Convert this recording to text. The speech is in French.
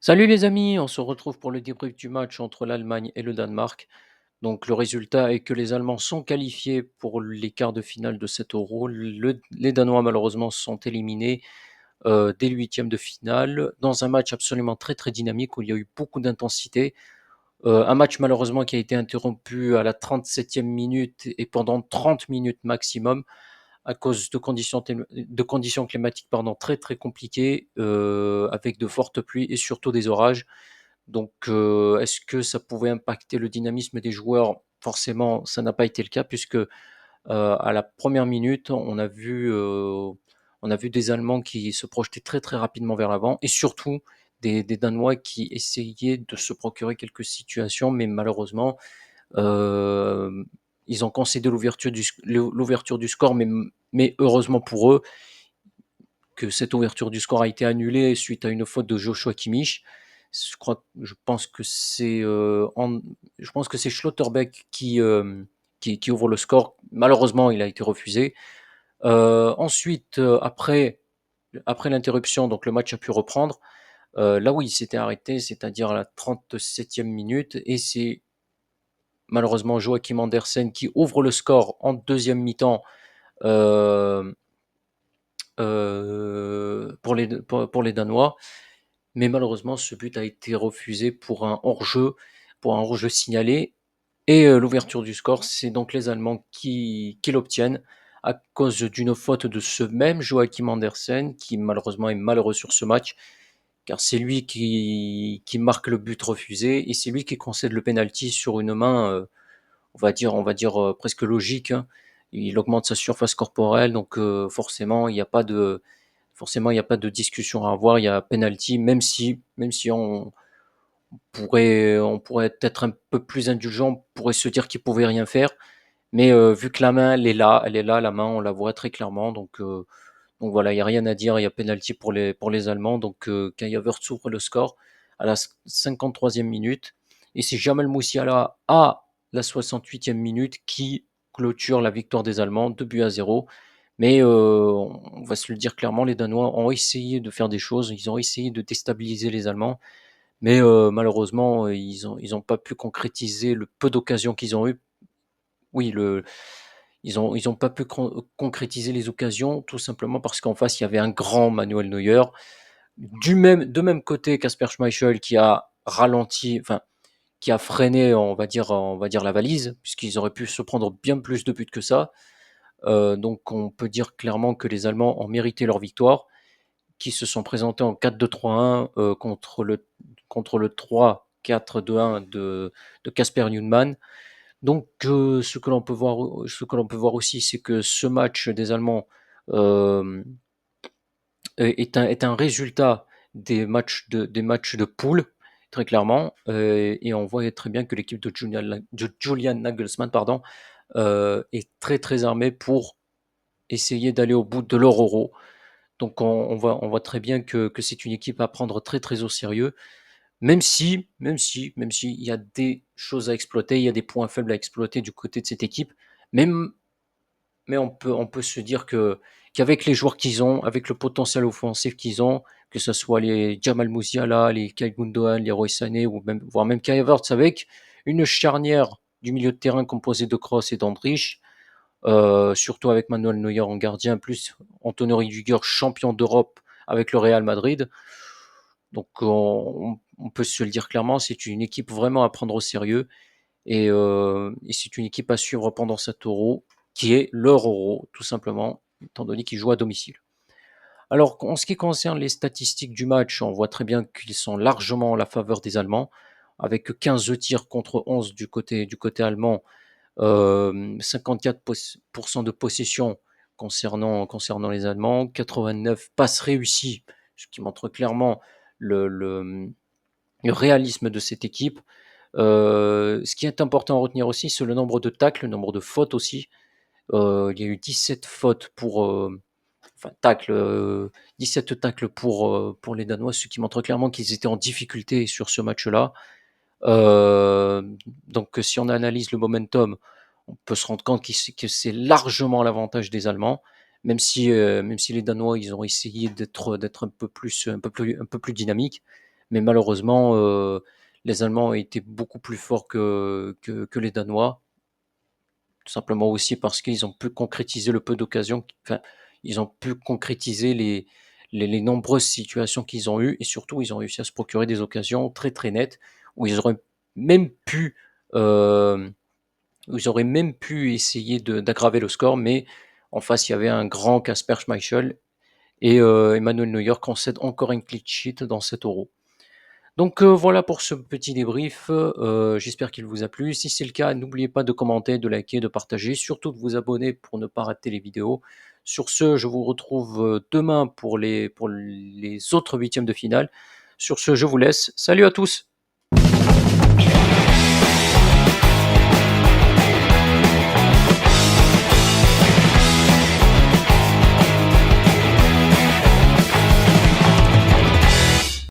Salut les amis, on se retrouve pour le débrief du match entre l'Allemagne et le Danemark. Donc le résultat est que les Allemands sont qualifiés pour les quarts de finale de cet Euro. Les Danois malheureusement sont éliminés dès les huitièmes de finale dans un match absolument très très dynamique où il y a eu beaucoup d'intensité. Un match malheureusement qui a été interrompu à la 37e minute et pendant 30 minutes maximum à cause de conditions climatiques pardon, très très compliquées avec de fortes pluies et surtout des orages. Donc, est-ce que ça pouvait impacter le dynamisme des joueurs? Forcément, ça n'a pas été le cas puisque, à la première minute, on a vu des Allemands qui se projetaient très, très rapidement vers l'avant et surtout des Danois qui essayaient de se procurer quelques situations, mais malheureusement, hem, ils ont concédé l'ouverture du score, mais heureusement pour eux que cette ouverture du score a été annulée suite à une faute de Joshua Kimmich. Je pense que c'est Schlotterbeck qui ouvre le score. Malheureusement, il a été refusé. Ensuite, après l'interruption, donc le match a pu reprendre. Là où il s'était arrêté, c'est-à-dire à la 37e minute, et c'est malheureusement Joachim Andersen qui ouvre le score en deuxième mi-temps euh, pour les Danois. Mais malheureusement, ce but a été refusé pour un hors-jeu signalé. Et l'ouverture du score, c'est donc les Allemands qui l'obtiennent à cause d'une faute de ce même Joachim Andersen, qui malheureusement est malheureux sur ce match, car c'est lui qui marque le but refusé et c'est lui qui concède le penalty sur une main, presque logique, hein. Il augmente sa surface corporelle, donc forcément, il n'y a pas de discussion à avoir. Il y a penalty, même si on pourrait être un peu plus indulgent, on pourrait se dire qu'il pouvait rien faire. Mais vu que la main, elle est là, la main, on la voit très clairement. Donc voilà, il n'y a rien à dire. Il y a penalty pour les Allemands. Donc Kai Havertz ouvre le score à la 53e minute. Et c'est Jamal Musiala à la 68e minute qui clôture la victoire des Allemands, 2 buts à 0. Mais on va se le dire clairement, les Danois ont essayé de faire des choses. Ils ont essayé de déstabiliser les Allemands. Mais malheureusement, ils ont pas pu concrétiser le peu d'occasions qu'ils ont eues. Oui, ils ont pas pu concrétiser les occasions, tout simplement parce qu'en face, il y avait un grand Manuel Neuer. De même côté, Kasper Schmeichel qui a ralenti, enfin, qui a freiné, on va dire la valise, puisqu'ils auraient pu se prendre bien plus de buts que ça. Donc, on peut dire clairement que les Allemands ont mérité leur victoire, qui se sont présentés en 4-2-3-1 contre le 3-4-2-1 de Kasper Newman. Donc, ce que l'on peut voir aussi, c'est que ce match des Allemands euh, est un résultat des matchs de poule, très clairement. Et on voit très bien que l'équipe de Julian Nagelsmann pardon, est très très armée pour essayer d'aller au bout de leur euro. Donc, on voit très bien que c'est une équipe à prendre très très au sérieux. Même si il y a des choses à exploiter, il y a des points faibles à exploiter du côté de cette équipe, même, mais on peut se dire qu'avec les joueurs qu'ils ont, avec le potentiel offensif qu'ils ont, que ce soit les Jamal Musiala, les Kyle Gundogan, les Roy Sané, ou même, voire même Kai Havertz, avec une charnière du milieu de terrain composée de Kroos et d'Andrich, surtout avec Manuel Neuer en gardien, plus Antonio Rudiger, champion d'Europe avec le Real Madrid. Donc on peut se le dire clairement, c'est une équipe vraiment à prendre au sérieux et c'est une équipe à suivre pendant cet Euro, qui est leur Euro, tout simplement, étant donné qu'ils jouent à domicile. Alors, en ce qui concerne les statistiques du match, on voit très bien qu'ils sont largement en la faveur des Allemands, avec 15 tirs contre 11 du côté allemand, 54% de possession concernant les Allemands, 89 passes réussies, ce qui montre clairement le, le, le réalisme de cette équipe. Ce qui est important à retenir aussi, c'est le nombre de tacles, le nombre de fautes aussi. Il y a eu 17 fautes enfin tacles, 17 tacles pour les Danois, ce qui montre clairement qu'ils étaient en difficulté sur ce match-là. Euh, donc si on analyse le momentum, on peut se rendre compte que c'est largement l'avantage des Allemands, même si les Danois ils ont essayé d'être un peu plus dynamiques. mais malheureusement, les Allemands ont été beaucoup plus forts que les Danois. Tout simplement aussi parce qu'ils ont pu concrétiser le peu d'occasions enfin, ils ont pu concrétiser les nombreuses situations qu'ils ont eues et surtout ils ont réussi à se procurer des occasions très, très nettes où même pu, hem, ils auraient même pu essayer d'aggraver le score, mais en face, il y avait un grand Kasper Schmeichel et Emmanuel Neuer concède encore une clean sheet dans cet Euro. Donc voilà pour ce petit débrief, j'espère qu'il vous a plu. Si c'est le cas, n'oubliez pas de commenter, de liker, de partager, surtout de vous abonner pour ne pas rater les vidéos. Sur ce, je vous retrouve, demain pour les autres huitièmes de finale. Sur ce, je vous laisse. Salut à tous!